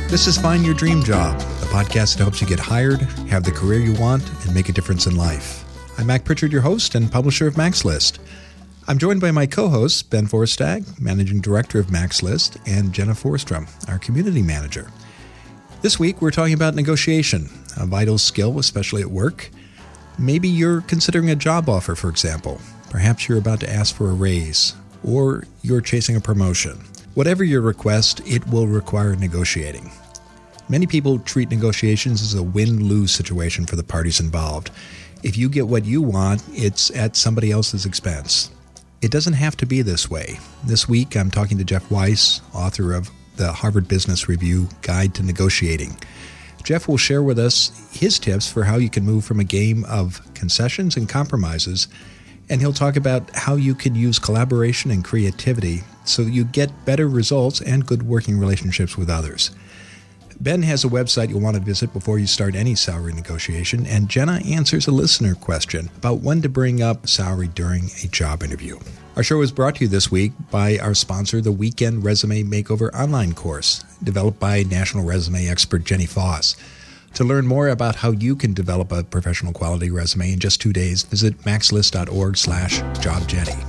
This is Find Your Dream Job, the podcast that helps you get hired, have the career you want, and make a difference in life. I'm Mac Pritchard, your host and publisher of Mac's List. I'm joined by my co-hosts, Ben Forstag, Managing Director of Mac's List, and Jenna Forstrom, our Community Manager. This week, we're talking about negotiation, a vital skill, especially at work. Maybe you're considering a job offer, for example. Perhaps you're about to ask for a raise, or you're chasing a promotion. Whatever your request, it will require negotiating. Many people treat negotiations as a win-lose situation for the parties involved. If you get what you want, it's at somebody else's expense. It doesn't have to be this way. This week, I'm talking to Jeff Weiss, author of the Harvard Business Review Guide to Negotiating. Jeff will share with us his tips for how you can move from a game of concessions and compromises, and he'll talk about how you can use collaboration and creativity so that you get better results and good working relationships with others. Ben has a website you'll want to visit before you start any salary negotiation, and Jenna answers a listener question about when to bring up salary during a job interview. Our show is brought to you this week by our sponsor, the Weekend Resume Makeover online course, developed by national resume expert Jenny Foss. To learn more about how you can develop a professional quality resume in just 2 days, visit maxlist.org/jobjenny.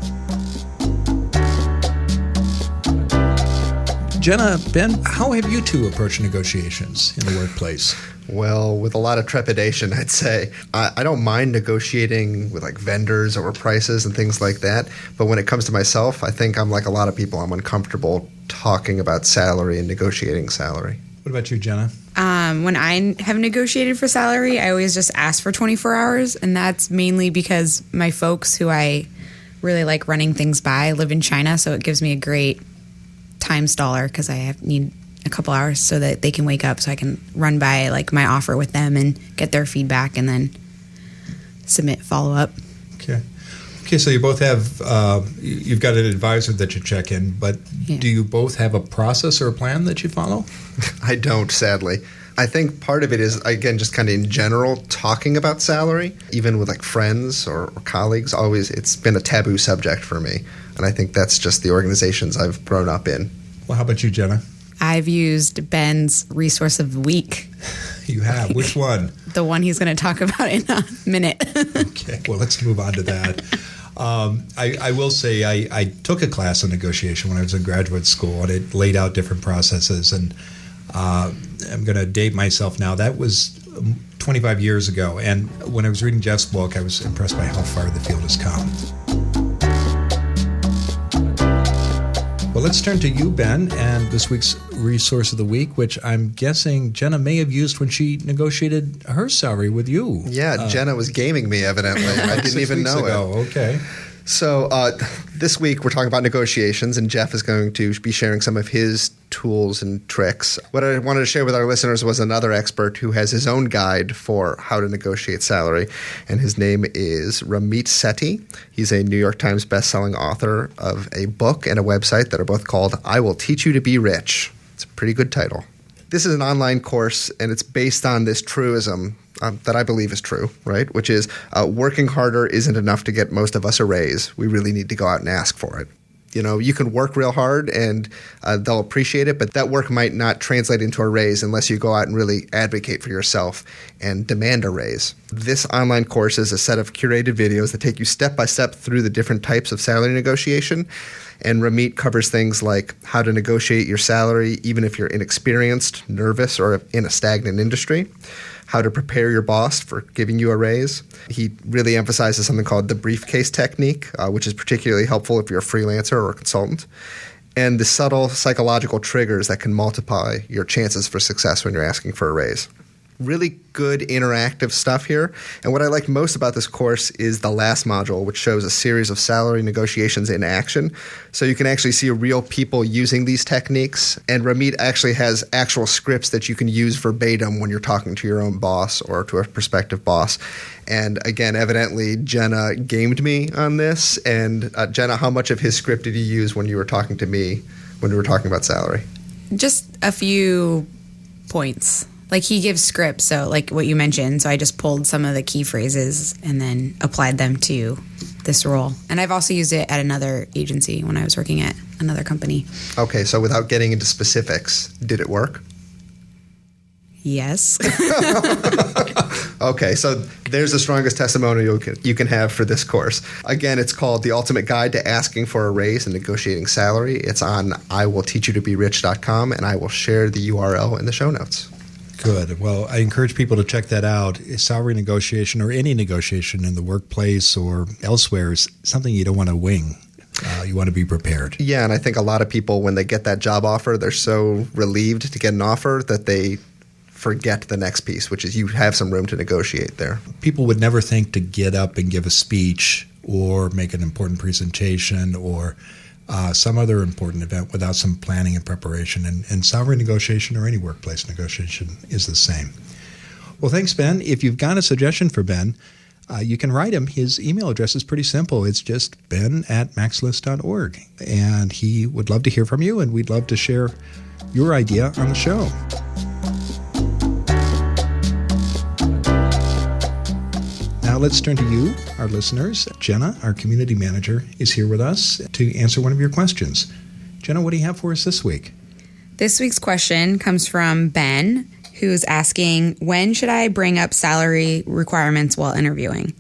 Jenna, Ben, how have you two approached negotiations in the workplace? Well, with a lot of trepidation, I'd say. I don't mind negotiating with like vendors over prices and things like that. But when it comes to myself, I think I'm like a lot of people. I'm uncomfortable talking about salary and negotiating salary. What about you, Jenna? When I have negotiated for salary, I always just ask for 24 hours. And that's mainly because my folks who I really like running things by live in China. So it gives me a great time staller because I need a couple hours so that they can wake up so I can run by like my offer with them and get their feedback and then submit follow-up. Okay, so you both have, you've got an advisor that you check in, but Do you both have a process or a plan that you follow? I don't, sadly. I think part of it is, again, just kind of in general, talking about salary, even with like friends or colleagues, always, it's been a taboo subject for me. And I think that's just the organizations I've grown up in. Well, how about you, Jenna? I've used Ben's resource of the week. You have? Which one? The one he's going to talk about in a minute. Okay, well, let's move on to that. I will say I took a class on negotiation when I was in graduate school, and it laid out different processes. And I'm going to date myself now. That was 25 years ago. And when I was reading Jeff's book, I was impressed by how far the field has come. Well, let's turn to you, Ben, and this week's resource of the week, which I'm guessing Jenna may have used when she negotiated her salary with you. Yeah, Jenna was gaming me, evidently. I didn't even know it. Okay. So this week we're talking about negotiations, and Jeff is going to be sharing some of his tools and tricks. What I wanted to share with our listeners was another expert who has his own guide for how to negotiate salary, and his name is Ramit Sethi. He's a New York Times bestselling author of a book and a website that are both called I Will Teach You to Be Rich. It's a pretty good title. This is an online course, and it's based on this truism that I believe is true, right? Which is working harder isn't enough to get most of us a raise. We really need to go out and ask for it. You know, you can work real hard and they'll appreciate it, but that work might not translate into a raise unless you go out and really advocate for yourself and demand a raise. This online course is a set of curated videos that take you step by step through the different types of salary negotiation. And Ramit covers things like how to negotiate your salary even if you're inexperienced, nervous, or in a stagnant industry. How to prepare your boss for giving you a raise. He really emphasizes something called the briefcase technique, which is particularly helpful if you're a freelancer or a consultant, and the subtle psychological triggers that can multiply your chances for success when you're asking for a raise. Really good interactive stuff here. And what I liked most about this course is the last module, which shows a series of salary negotiations in action. So you can actually see real people using these techniques. And Ramit actually has actual scripts that you can use verbatim when you're talking to your own boss or to a prospective boss. And again, evidently, Jenna gamed me on this. And Jenna, how much of his script did you use when you were talking to me when we were talking about salary? Just a few points. Like, he gives scripts, so like what you mentioned. So I just pulled some of the key phrases and then applied them to this role. And I've also used it at another agency when I was working at another company. Okay, so without getting into specifics, did it work? Yes. Okay, so there's the strongest testimonial you can have for this course. Again, it's called The Ultimate Guide to Asking for a Raise and Negotiating Salary. It's on iwillteachyoutoberich.com, and I will share the URL in the show notes. Good. Well, I encourage people to check that out. Salary negotiation or any negotiation in the workplace or elsewhere is something you don't want to wing. You want to be prepared. Yeah, and I think a lot of people, when they get that job offer, they're so relieved to get an offer that they forget the next piece, which is you have some room to negotiate there. People would never think to get up and give a speech or make an important presentation or some other important event without some planning and preparation. And salary negotiation or any workplace negotiation is the same. Well, thanks, Ben. If you've got a suggestion for Ben, you can write him. His email address is pretty simple. It's just ben@maxlist.org. And he would love to hear from you, and we'd love to share your idea on the show. Now let's turn to you, our listeners. Jenna, our community manager, is here with us to answer one of your questions. Jenna, what do you have for us this week? This week's question comes from Ben, who's asking, when should I bring up salary requirements while interviewing?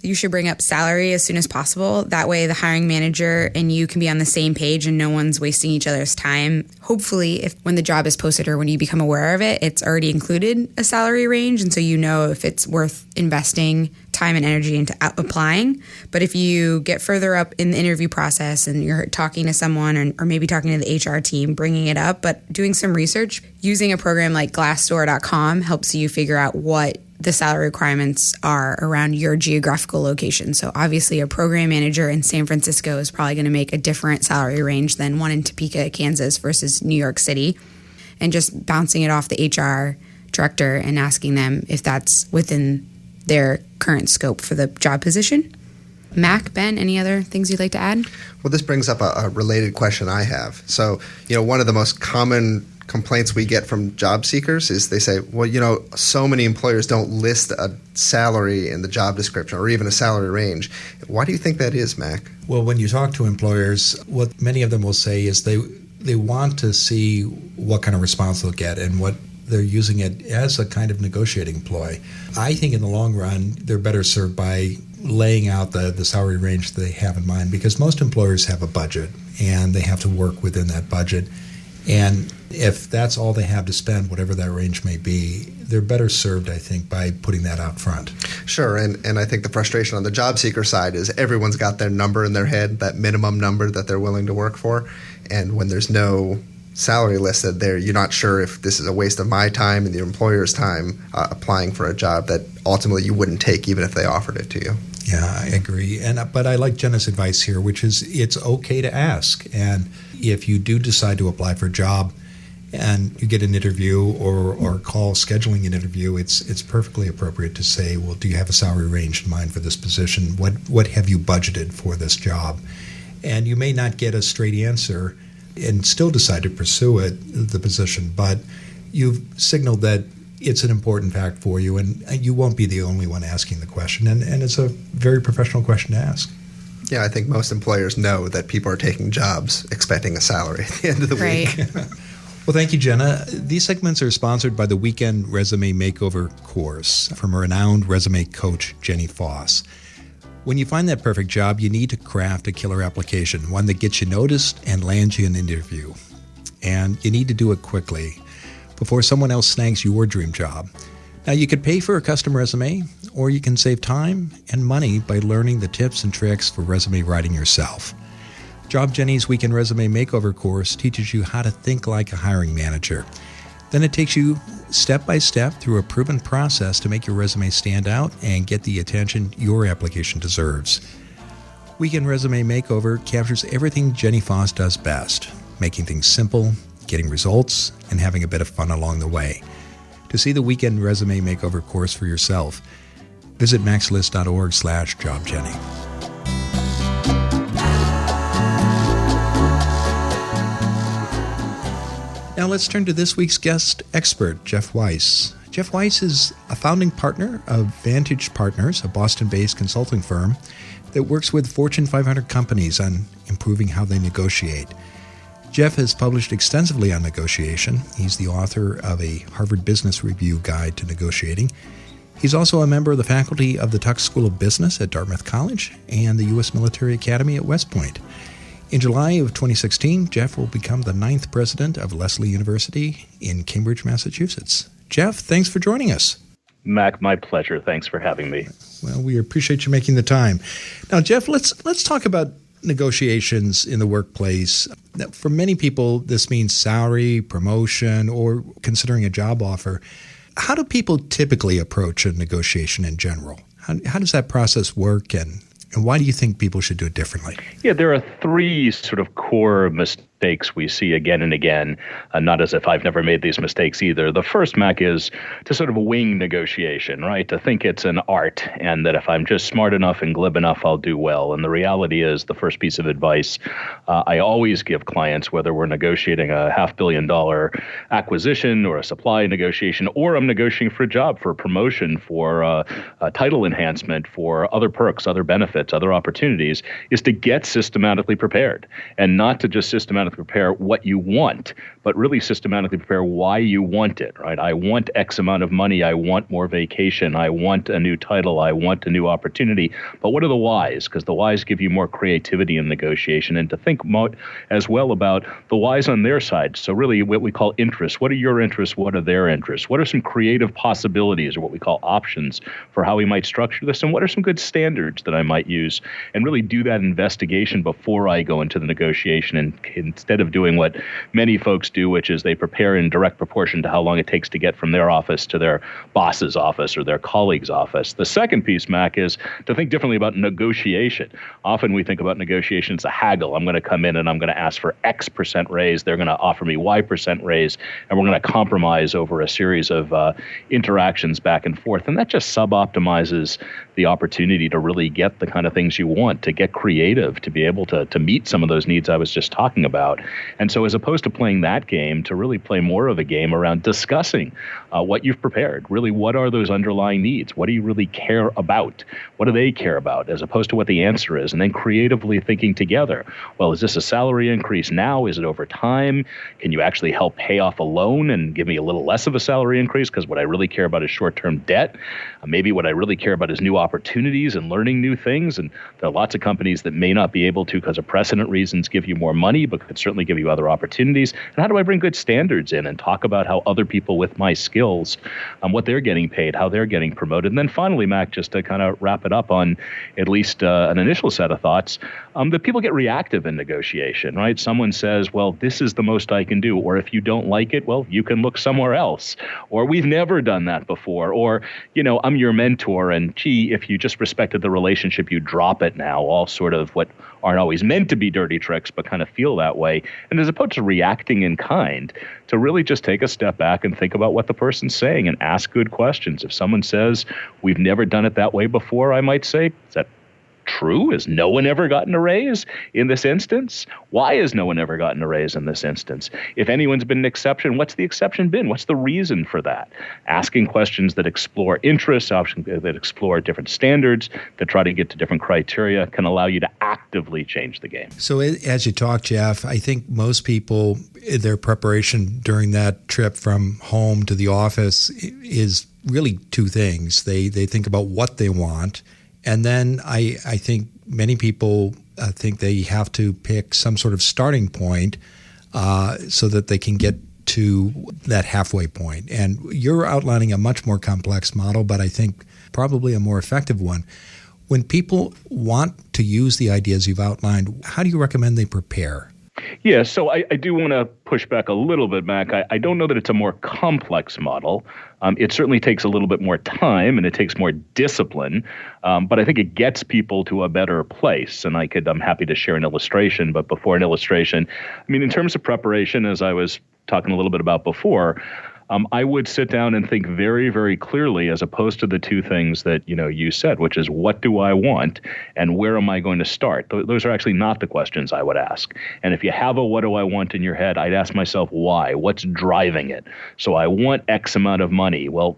You should bring up salary as soon as possible. That way the hiring manager and you can be on the same page and no one's wasting each other's time. Hopefully, if when the job is posted or when you become aware of it, it's already included a salary range, and so you know if it's worth investing time and energy into applying. But if you get further up in the interview process and you're talking to someone or maybe talking to the HR team, bringing it up, but doing some research, using a program like Glassdoor.com helps you figure out what the salary requirements are around your geographical location. So obviously a program manager in San Francisco is probably going to make a different salary range than one in Topeka, Kansas versus New York City. And just bouncing it off the HR director and asking them if that's within their current scope for the job position. Mac, Ben, any other things you'd like to add? Well, this brings up a related question I have. So, one of the most common complaints we get from job seekers is they say, well, so many employers don't list a salary in the job description or even a salary range. Why do you think that is, Mac? Well, when you talk to employers, what many of them will say is they want to see what kind of response they'll get and what they're using it as a kind of negotiating ploy. I think in the long run, they're better served by laying out the salary range they have in mind, because most employers have a budget and they have to work within that budget. And if that's all they have to spend, whatever that range may be, they're better served, I think, by putting that out front. Sure, and I think the frustration on the job seeker side is everyone's got their number in their head, that minimum number that they're willing to work for. And when there's no salary listed there, you're not sure if this is a waste of my time and the employer's time applying for a job that ultimately you wouldn't take even if they offered it to you. Yeah, I agree. But I like Jenna's advice here, which is it's okay to ask. And if you do decide to apply for a job and you get an interview or call scheduling an interview, it's perfectly appropriate to say, well, do you have a salary range in mind for this position? What have you budgeted for this job? And you may not get a straight answer and still decide to pursue the position, but you've signaled that it's an important fact for you, and you won't be the only one asking the question, and it's a very professional question to ask. Yeah, I think most employers know that people are taking jobs expecting a salary at the end of the week. Well, thank you, Jenna. These segments are sponsored by the Weekend Resume Makeover course from a renowned resume coach, Jenny Foss. When you find that perfect job, you need to craft a killer application, one that gets you noticed and lands you an interview. And you need to do it quickly before someone else snags your dream job. Now, you could pay for a custom resume, or you can save time and money by learning the tips and tricks for resume writing yourself. Job Jenny's Weekend Resume Makeover course teaches you how to think like a hiring manager. Then it takes you step by step through a proven process to make your resume stand out and get the attention your application deserves. Weekend Resume Makeover captures everything Jenny Foss does best, making things simple, getting results, and having a bit of fun along the way. To see the Weekend Resume Makeover course for yourself, visit maxlist.org/jobjenny. Now let's turn to this week's guest expert, Jeff Weiss. Jeff Weiss is a founding partner of Vantage Partners, a Boston-based consulting firm that works with Fortune 500 companies on improving how they negotiate. Jeff has published extensively on negotiation. He's the author of a Harvard Business Review Guide to Negotiating. He's also a member of the faculty of the Tuck School of Business at Dartmouth College and the U.S. Military Academy at West Point. In July of 2016, Jeff will become the 9th president of Lesley University in Cambridge, Massachusetts. Jeff, thanks for joining us. Mac, my pleasure. Thanks for having me. Well, we appreciate you making the time. Now, Jeff, let's talk about negotiations in the workplace. Now, for many people, this means salary, promotion, or considering a job offer. How do people typically approach a negotiation in general? How does that process work, and why do you think people should do it differently? Yeah, there are three sort of core mistakes we see again and again, not as if I've never made these mistakes either. The first, Mac, is to sort of wing negotiation, right? To think it's an art and that if I'm just smart enough and glib enough, I'll do well. And the reality is the first piece of advice I always give clients, whether we're negotiating a $500 million acquisition or a supply negotiation, or I'm negotiating for a job, for a promotion, for a title enhancement, for other perks, other benefits, other opportunities, is to get systematically prepared and not to just systematically prepare what you want, but really systematically prepare why you want it, right? I want X amount of money. I want more vacation. I want a new title. I want a new opportunity. But what are the whys? Because the whys give you more creativity in negotiation, and to think as well about the whys on their side. So really what we call interests. What are your interests? What are their interests? What are some creative possibilities, or what we call options, for how we might structure this? And what are some good standards that I might use? And really do that investigation before I go into the negotiation, and instead of doing what many folks do, which is they prepare in direct proportion to how long it takes to get from their office to their boss's office or their colleague's office. The second piece, Mac, is to think differently about negotiation. Often we think about negotiation as a haggle. I'm going to come in and I'm going to ask for X% raise. They're going to offer me Y% raise, and we're going to compromise over a series of interactions back and forth. And that just suboptimizes the opportunity to really get the kind of things you want, to get creative, to be able to meet some of those needs I was just talking about. And so as opposed to playing that game, to really play more of a game around discussing what you've prepared. Really, what are those underlying needs? What do you really care about? What do they care about, as opposed to what the answer is? And then creatively thinking together. Well, is this a salary increase now? Is it over time? Can you actually help pay off a loan and give me a little less of a salary increase? Because what I really care about is short-term debt. Maybe what I really care about is new opportunities and learning new things. And there are lots of companies that may not be able to, because of precedent reasons, give you more money, but could certainly give you other opportunities. And how do I bring good standards in and talk about how other people with my skills, what they're getting paid, how they're getting promoted? And then finally, Mac, just to kind of wrap it up on at least an initial set of thoughts, that people get reactive in negotiation, right? Someone says, well, this is the most I can do. Or if you don't like it, well, you can look somewhere else. Or we've never done that before. Or, I'm your mentor, and gee, if you just respected the relationship, you drop it now. All sort of what aren't always meant to be dirty tricks, but kind of feel that way. And as opposed to reacting in kind, to really just take a step back and think about what the person's saying and ask good questions. If someone says, we've never done it that way before, I might say, is that true? Has no one ever gotten a raise in this instance? Why has no one ever gotten a raise in this instance? If anyone's been an exception, what's the exception been? What's the reason for that? Asking questions that explore interests, that explore different standards, that try to get to different criteria, can allow you to actively change the game. So as you talk, Jeff, I think most people, their preparation during that trip from home to the office is really two things. They think about what they want. And then I think many people think they have to pick some sort of starting point so that they can get to that halfway point. And you're outlining a much more complex model, but I think probably a more effective one. When people want to use the ideas you've outlined, how do you recommend they prepare? Yeah, so I do want to push back a little bit, Mac. I don't know that it's a more complex model. It certainly takes a little bit more time and it takes more discipline, but I think it gets people to a better place. And I'm happy to share an illustration, but before an illustration, in terms of preparation, as I was talking a little bit about before, I would sit down and think very, very clearly, as opposed to the two things that you said, which is what do I want and where am I going to start? Those are actually not the questions I would ask. And if you have a what do I want in your head, I'd ask myself why? What's driving it? So I want X amount of money. Well,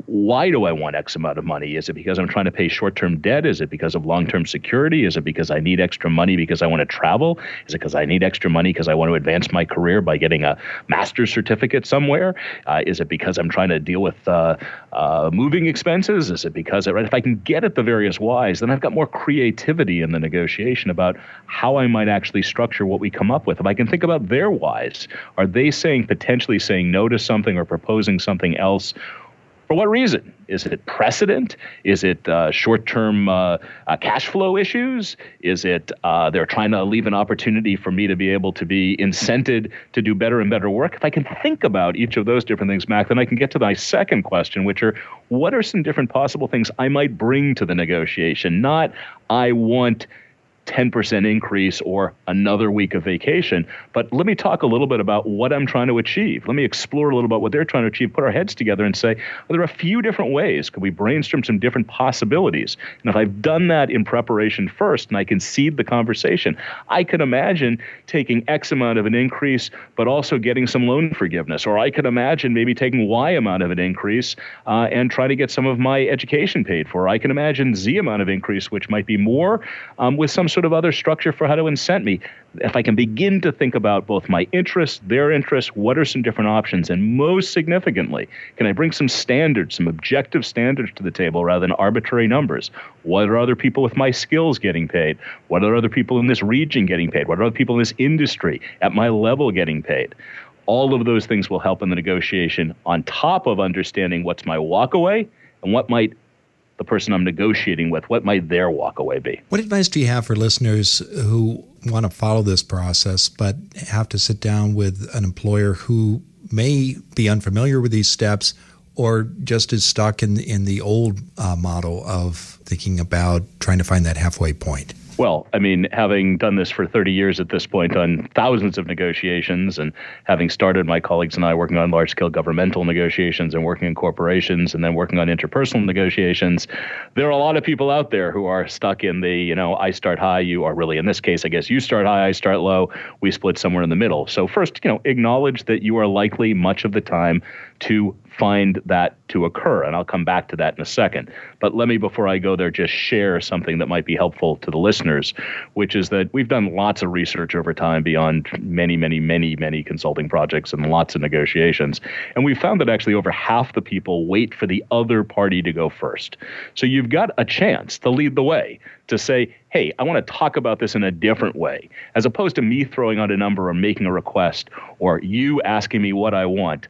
why do I want X amount of money? Is it because I'm trying to pay short-term debt? Is it because of long-term security? Is it because I need extra money because I want to travel? Is it because I need extra money because I want to advance my career by getting a master's certificate somewhere? Is it because I'm trying to deal with moving expenses? Is it because, if I can get at the various whys, then I've got more creativity in the negotiation about how I might actually structure what we come up with. If I can think about their whys, are they potentially saying no to something or proposing something else? For what reason? Is it precedent? Is it short-term cash flow issues? Is it they're trying to leave an opportunity for me to be able to be incented to do better and better work? If I can think about each of those different things, Mac, then I can get to my second question, which are, what are some different possible things I might bring to the negotiation? Not, I want 10% increase or another week of vacation. But let me talk a little bit about what I'm trying to achieve. Let me explore a little about what they're trying to achieve, put our heads together and say, are there a few different ways? Could we brainstorm some different possibilities? And if I've done that in preparation first and I can seed the conversation, I can imagine taking X amount of an increase, but also getting some loan forgiveness. Or I could imagine maybe taking Y amount of an increase and try to get some of my education paid for. I can imagine Z amount of increase, which might be more with some sort of other structure for how to incent me. If I can begin to think about both my interests, their interests, what are some different options? And most significantly, can I bring some standards, some objective standards to the table rather than arbitrary numbers? What are other people with my skills getting paid? What are other people in this region getting paid? What are other people in this industry at my level getting paid? All of those things will help in the negotiation on top of understanding what's my walkaway and what might the person I'm negotiating with, what might their walkaway be? What advice do you have for listeners who want to follow this process but have to sit down with an employer who may be unfamiliar with these steps or just is stuck in the old model of thinking about trying to find that halfway point? Well, I mean, having done this for 30 years at this point on thousands of negotiations and having started my colleagues and I working on large-scale governmental negotiations and working in corporations and then working on interpersonal negotiations, there are a lot of people out there who are stuck in the, I start high, you are really, in this case, I guess you start high, I start low, we split somewhere in the middle. So first, acknowledge that you are likely much of the time to find that to occur. And I'll come back to that in a second. But let me, before I go there, just share something that might be helpful to the listeners, which is that we've done lots of research over time beyond many, many, many, many consulting projects and lots of negotiations. And we found that actually over half the people wait for the other party to go first. So you've got a chance to lead the way, to say, hey, I want to talk about this in a different way, as opposed to me throwing out a number or making a request or you asking me what I want.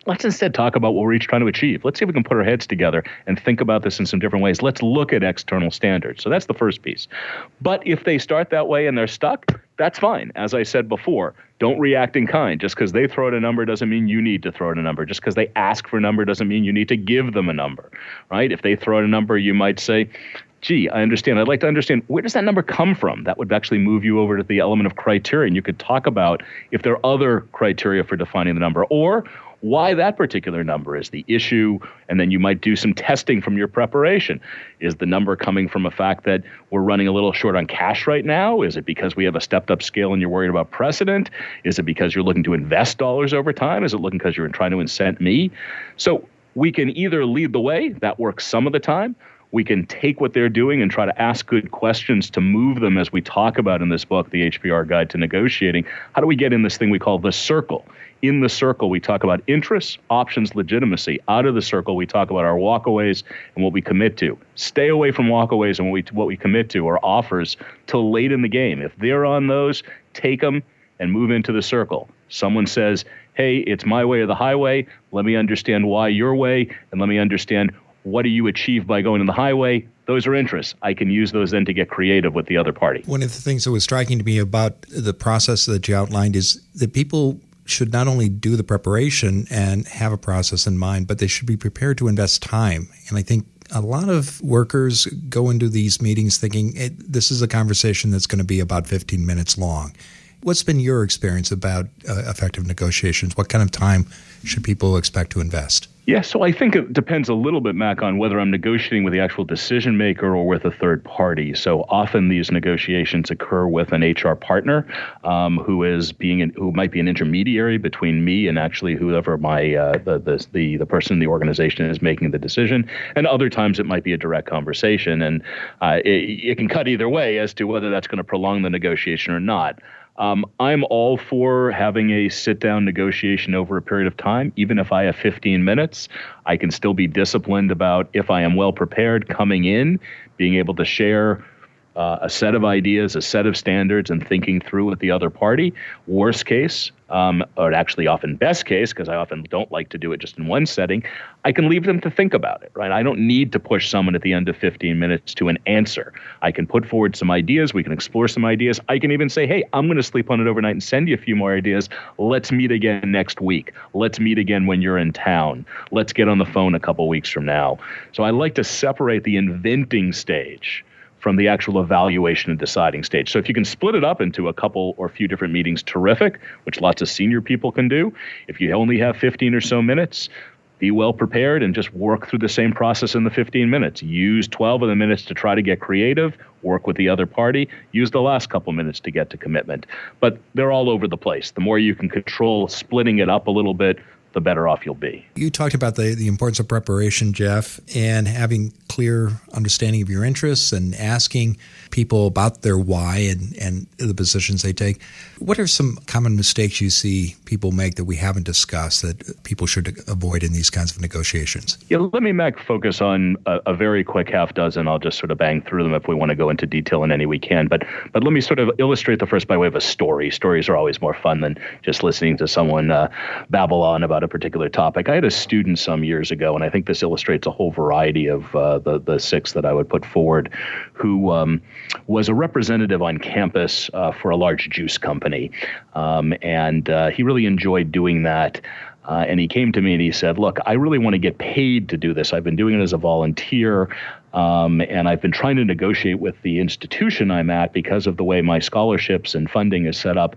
Let's instead talk about what we're each trying to achieve. Let's see if we can put our heads together and think about this in some different ways. Let's look at external standards. So that's the first piece. But if they start that way and they're stuck, that's fine. As I said before, don't react in kind. Just because they throw out a number doesn't mean you need to throw out a number. Just because they ask for a number doesn't mean you need to give them a number, right? If they throw out a number, you might say, gee, I understand. I'd like to understand, where does that number come from? That would actually move you over to the element of criteria. And you could talk about if there are other criteria for defining the number or why that particular number is the issue. And then you might do some testing from your preparation. Is the number coming from a fact that we're running a little short on cash right now? Is it because we have a stepped up scale and you're worried about precedent? Is it because you're looking to invest dollars over time? Is it looking because you're trying to incent me? So we can either lead the way, that works some of the time. We can take what they're doing and try to ask good questions to move them, as we talk about in this book, The HBR Guide to Negotiating. How do we get in this thing we call the circle? In the circle, we talk about interests, options, legitimacy. Out of the circle, we talk about our walkaways and what we commit to. Stay away from walkaways and what we commit to or offers till late in the game. If they're on those, take them and move into the circle. Someone says, hey, it's my way or the highway. Let me understand why your way, and let me understand what do you achieve by going to the highway? Those are interests. I can use those then to get creative with the other party. One of the things that was striking to me about the process that you outlined is that people should not only do the preparation and have a process in mind, but they should be prepared to invest time. And I think a lot of workers go into these meetings thinking this is a conversation that's going to be about 15 minutes long. What's been your experience about effective negotiations? What kind of time should people expect to invest? Yeah, so I think it depends a little bit, Mac, on whether I'm negotiating with the actual decision maker or with a third party. So often these negotiations occur with an HR partner who might be an intermediary between me and actually whoever the person in the organization is making the decision. And other times it might be a direct conversation, and it can cut either way as to whether that's going to prolong the negotiation or not. I'm all for having a sit-down negotiation over a period of time. Even if I have 15 minutes, I can still be disciplined about, if I am well prepared coming in, being able to share a set of ideas, a set of standards, and thinking through with the other party. Worst case, or actually often best case, because I often don't like to do it just in one setting, I can leave them to think about it, right? I don't need to push someone at the end of 15 minutes to an answer. I can put forward some ideas. We can explore some ideas. I can even say, hey, I'm going to sleep on it overnight and send you a few more ideas. Let's meet again next week. Let's meet again when you're in town. Let's get on the phone a couple weeks from now. So I like to separate the inventing stage from the actual evaluation and deciding stage. So if you can split it up into a couple or a few different meetings, terrific, which lots of senior people can do. If you only have 15 or so minutes, be well prepared and just work through the same process in the 15 minutes. Use 12 of the minutes to try to get creative, work with the other party, use the last couple minutes to get to commitment. But they're all over the place. The more you can control splitting it up a little bit, the better off you'll be. You talked about the importance of preparation, Jeff, and having clear understanding of your interests and asking people about their why and the positions they take. What are some common mistakes you see people make that we haven't discussed that people should avoid in these kinds of negotiations? Yeah, let me, Mac, focus on a very quick half dozen. I'll just sort of bang through them if we want to go into detail in any we can. But let me sort of illustrate the first by way of a story. Stories are always more fun than just listening to someone babble on about a particular topic. I had a student some years ago, and I think this illustrates a whole variety of the six that I would put forward, who was a representative on campus for a large juice company. And he really enjoyed doing that. And he came to me and he said, look, I really want to get paid to do this. I've been doing it as a volunteer. And I've been trying to negotiate with the institution I'm at because of the way my scholarships and funding is set up.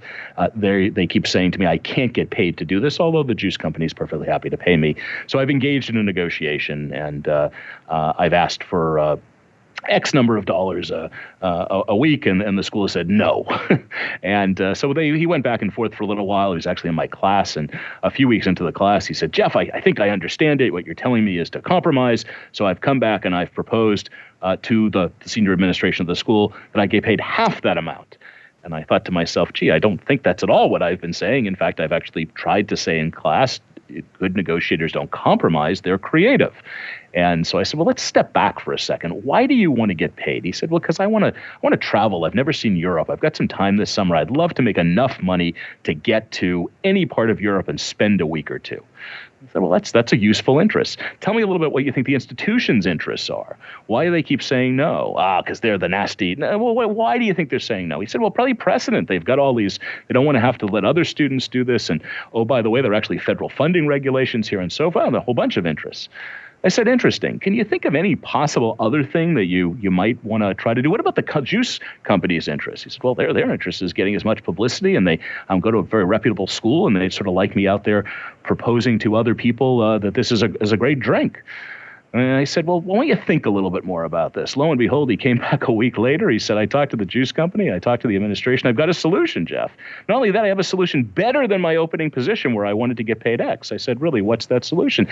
They keep saying to me, I can't get paid to do this, although the juice company is perfectly happy to pay me. So I've engaged in a negotiation, and I've asked for X number of dollars a week, and the school said no. And so he went back and forth for a little while. He was actually in my class, and a few weeks into the class, he said, Jeff, I think I understand it. What you're telling me is to compromise. So I've come back and I've proposed to the senior administration of the school that I get paid half that amount. And I thought to myself, gee, I don't think that's at all what I've been saying. In fact, I've actually tried to say in class, good negotiators don't compromise, they're creative. And so I said, well, let's step back for a second. Why do you want to get paid? He said, well, because I want to travel. I've never seen Europe. I've got some time this summer. I'd love to make enough money to get to any part of Europe and spend a week or two. I said, well, that's a useful interest. Tell me a little bit what you think the institution's interests are. Why do they keep saying no? Because they're the nasty. No, well, why do you think they're saying no? He said, well, probably precedent. They've got all these. They don't want to have to let other students do this. And, oh, by the way, there are actually federal funding regulations here and so forth, and a whole bunch of interests. I said, interesting. Can you think of any possible other thing that you might want to try to do? What about the juice company's interest? He said, well, their interest is getting as much publicity, and they go to a very reputable school, and they sort of like me out there proposing to other people that this is a great drink. And I said, well, why don't you think a little bit more about this? Lo and behold, he came back a week later. He said, I talked to the juice company. I talked to the administration. I've got a solution, Jeff. Not only that, I have a solution better than my opening position where I wanted to get paid X. I said, really, what's that solution?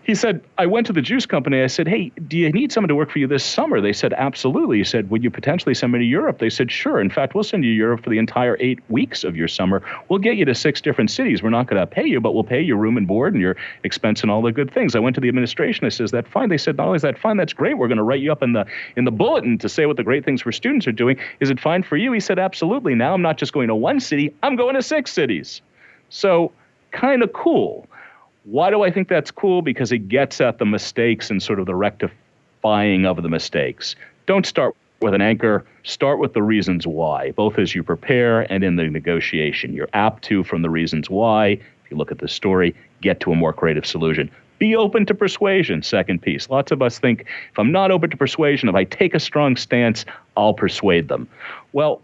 He said, I went to the juice company. I said, hey, do you need someone to work for you this summer? They said, absolutely. He said, would you potentially send me to Europe? They said, sure. In fact, we'll send you to Europe for the entire 8 weeks of your summer. We'll get you to 6 different cities. We're not going to pay you, but we'll pay your room and board and your expense and all the good things. I went to the administration. I said, is that fine? They said, not only is that fine, that's great. We're going to write you up in the bulletin to say what the great things for students are doing. Is it fine for you? He said, absolutely. Now I'm not just going to 1 city. I'm going to 6 cities. So kind of cool. Why do I think that's cool? Because it gets at the mistakes and sort of the rectifying of the mistakes. Don't start with an anchor. Start with the reasons why, both as you prepare and in the negotiation. You're apt to, from the reasons why, if you look at the story, get to a more creative solution. Be open to persuasion, second piece. Lots of us think, if I'm not open to persuasion, if I take a strong stance, I'll persuade them. Well,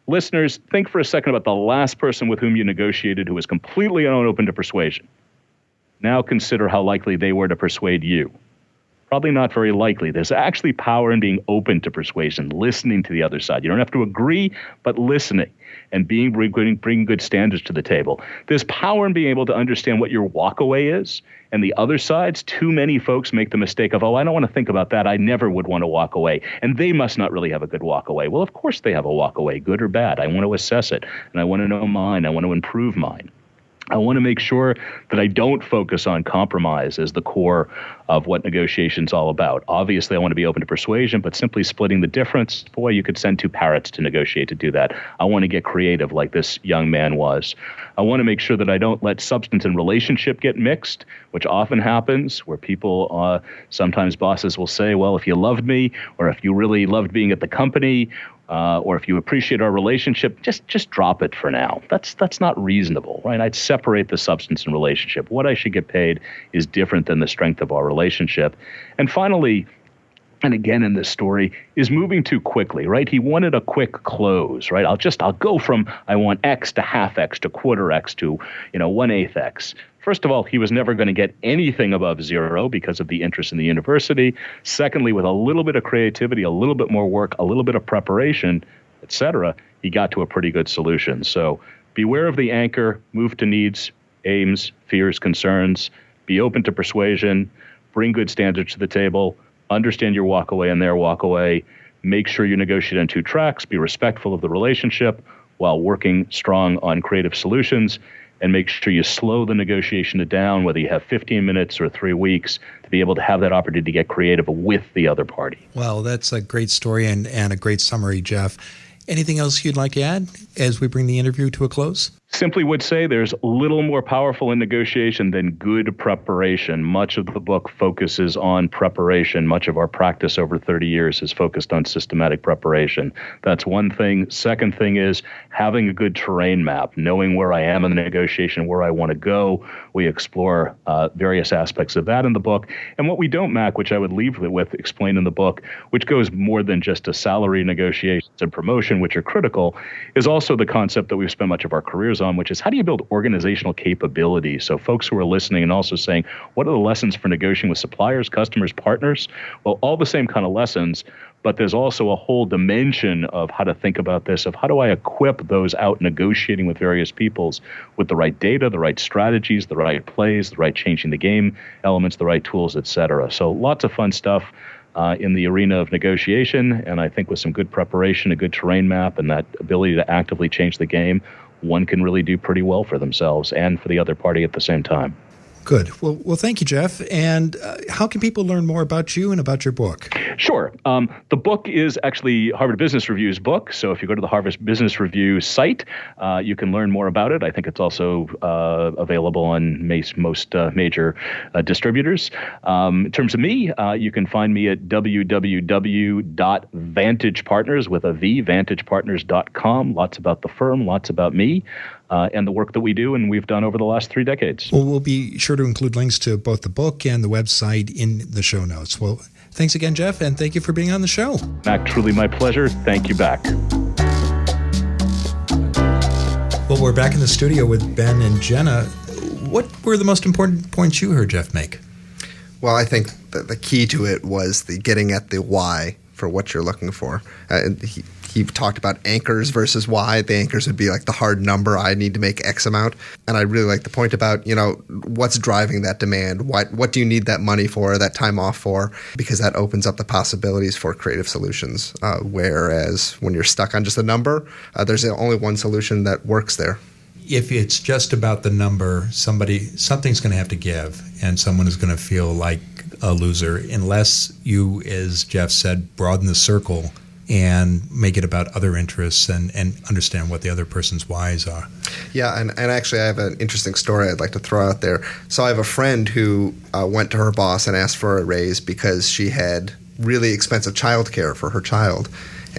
listeners, think for a second about the last person with whom you negotiated who was completely unopen to persuasion. Now consider how likely they were to persuade you. Probably not very likely. There's actually power in being open to persuasion, listening to the other side. You don't have to agree, but listening and bringing good standards to the table. There's power in being able to understand what your walkaway is. And the other side's, too many folks make the mistake of, I don't want to think about that. I never would want to walk away. And they must not really have a good walkaway. Well, of course they have a walkaway, good or bad. I want to assess it. And I want to know mine. I want to improve mine. I want to make sure that I don't focus on compromise as the core of what negotiation's all about. Obviously, I want to be open to persuasion, but simply splitting the difference, boy, you could send two parrots to negotiate to do that. I want to get creative like this young man was. I want to make sure that I don't let substance and relationship get mixed, which often happens, where people, sometimes bosses will say, well, if you loved me, or if you really loved being at the company, or if you appreciate our relationship, just drop it for now. That's not reasonable, right? I'd separate the substance and relationship. What I should get paid is different than the strength of our relationship. And finally, and again in this story, is moving too quickly, right? He wanted a quick close, right? I'll go from I want X to half X to quarter X to 1/8 X. First of all, he was never going to get anything above zero because of the interest in the university. Secondly, with a little bit of creativity, a little bit more work, a little bit of preparation, et cetera, he got to a pretty good solution. So beware of the anchor, move to needs, aims, fears, concerns, be open to persuasion, bring good standards to the table, understand your walkaway and their walkaway, make sure you negotiate on two tracks, be respectful of the relationship while working strong on creative solutions, and make sure you slow the negotiation down, whether you have 15 minutes or 3 weeks, to be able to have that opportunity to get creative with the other party. Well, that's a great story and a great summary, Jeff. Anything else you'd like to add as we bring the interview to a close? Simply would say there's little more powerful in negotiation than good preparation. Much of the book focuses on preparation. Much of our practice over 30 years is focused on systematic preparation. That's one thing. Second thing is having a good terrain map, knowing where I am in the negotiation, where I want to go. We explore various aspects of that in the book. And what we don't, Mac, which I would leave with, explain in the book, which goes more than just a salary negotiations and promotion, which are critical, is also the concept that we've spent much of our careers on, which is how do you build organizational capability? So folks who are listening and also saying, what are the lessons for negotiating with suppliers, customers, partners? Well, all the same kind of lessons, but there's also a whole dimension of how to think about this, of how do I equip those out negotiating with various peoples with the right data, the right strategies, the right plays, the right changing the game elements, the right tools, et cetera. So lots of fun stuff in the arena of negotiation, and I think with some good preparation, a good terrain map, and that ability to actively change the game, one can really do pretty well for themselves and for the other party at the same time. Good. Well, thank you, Jeff. And how can people learn more about you and about your book? Sure. The book is actually Harvard Business Review's book. So if you go to the Harvard Business Review site, you can learn more about it. I think it's also available on most major distributors. In terms of me, you can find me at www.vantagepartners with a V, vantagepartners.com. Lots about the firm, lots about me. And the work that we do and we've done over the last 3 decades. Well, we'll be sure to include links to both the book and the website in the show notes. Well, thanks again, Jeff, and thank you for being on the show. Mac, truly my pleasure. Thank you back. Well, we're back in the studio with Ben and Jenna. What were the most important points you heard Jeff make? Well, I think the key to it was the getting at the why for what you're looking for. He talked about anchors versus why. The anchors would be like the hard number. I need to make X amount. And I really like the point about, what's driving that demand? What do you need that money for, that time off for? Because that opens up the possibilities for creative solutions. Whereas when you're stuck on just a number, there's only one solution that works there. If it's just about the number, something's going to have to give, and someone is going to feel like a loser unless you, as Jeff said, broaden the circle and make it about other interests and understand what the other person's whys are. Yeah, and actually I have an interesting story I'd like to throw out there. So I have a friend who went to her boss and asked for a raise because she had really expensive childcare for her child.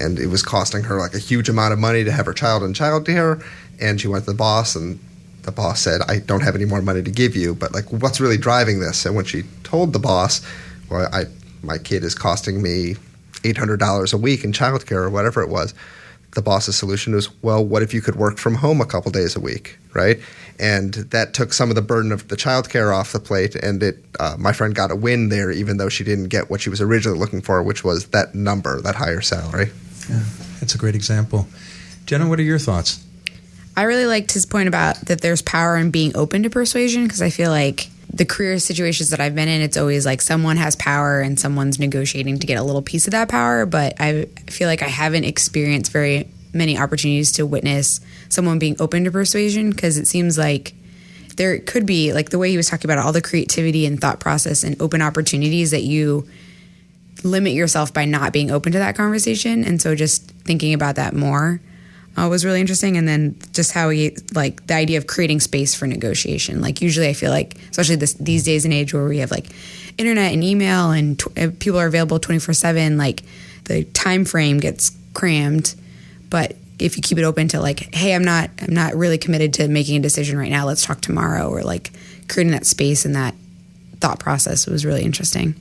And it was costing her like a huge amount of money to have her child in childcare. And she went to the boss, and the boss said, I don't have any more money to give you, but what's really driving this? And when she told the boss, well, my kid is costing me $800 a week in childcare or whatever it was, the boss's solution was, well, what if you could work from home a couple days a week, right? And that took some of the burden of the childcare off the plate, and my friend got a win there, even though she didn't get what she was originally looking for, which was that number, that higher salary. Yeah, that's a great example. Jenna, what are your thoughts? I really liked his point about that there's power in being open to persuasion, because I feel like the career situations that I've been in, it's always like someone has power and someone's negotiating to get a little piece of that power. But I feel like I haven't experienced very many opportunities to witness someone being open to persuasion, because it seems like there could be, like the way he was talking about all the creativity and thought process and open opportunities, that you limit yourself by not being open to that conversation. And so just thinking about that more was really interesting. And then just how he, like the idea of creating space for negotiation. Like usually I feel like, especially these days and age where we have like internet and email and people are available 24/7, like the time frame gets crammed. But if you keep it open to like, hey, I'm not really committed to making a decision right now, let's talk tomorrow, or like creating that space and that thought process was really interesting.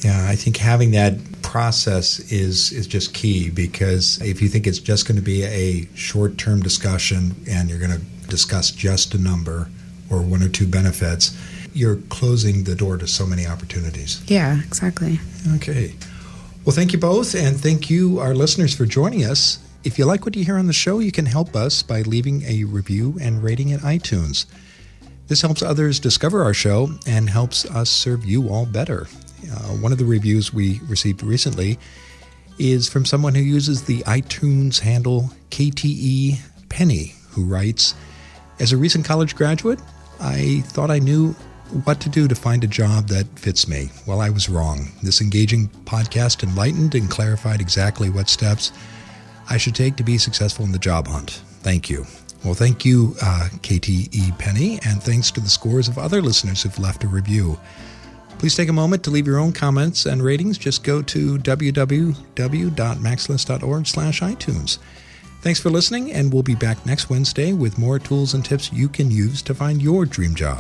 Yeah, I think having that process is just key, because if you think it's just going to be a short-term discussion and you're going to discuss just a number or one or two benefits, you're closing the door to so many opportunities. Yeah, exactly. Okay. Well, thank you both, and thank you, our listeners, for joining us. If you like what you hear on the show, you can help us by leaving a review and rating at iTunes. This helps others discover our show and helps us serve you all better. One of the reviews we received recently is from someone who uses the iTunes handle KTE Penny, who writes, "As a recent college graduate, I thought I knew what to do to find a job that fits me. Well, I was wrong. This engaging podcast enlightened and clarified exactly what steps I should take to be successful in the job hunt. Thank you." Well, thank you, KTE Penny, and thanks to the scores of other listeners who've left a review. Please take a moment to leave your own comments and ratings. Just go to www.maxlist.org/iTunes. Thanks for listening, and we'll be back next Wednesday with more tools and tips you can use to find your dream job.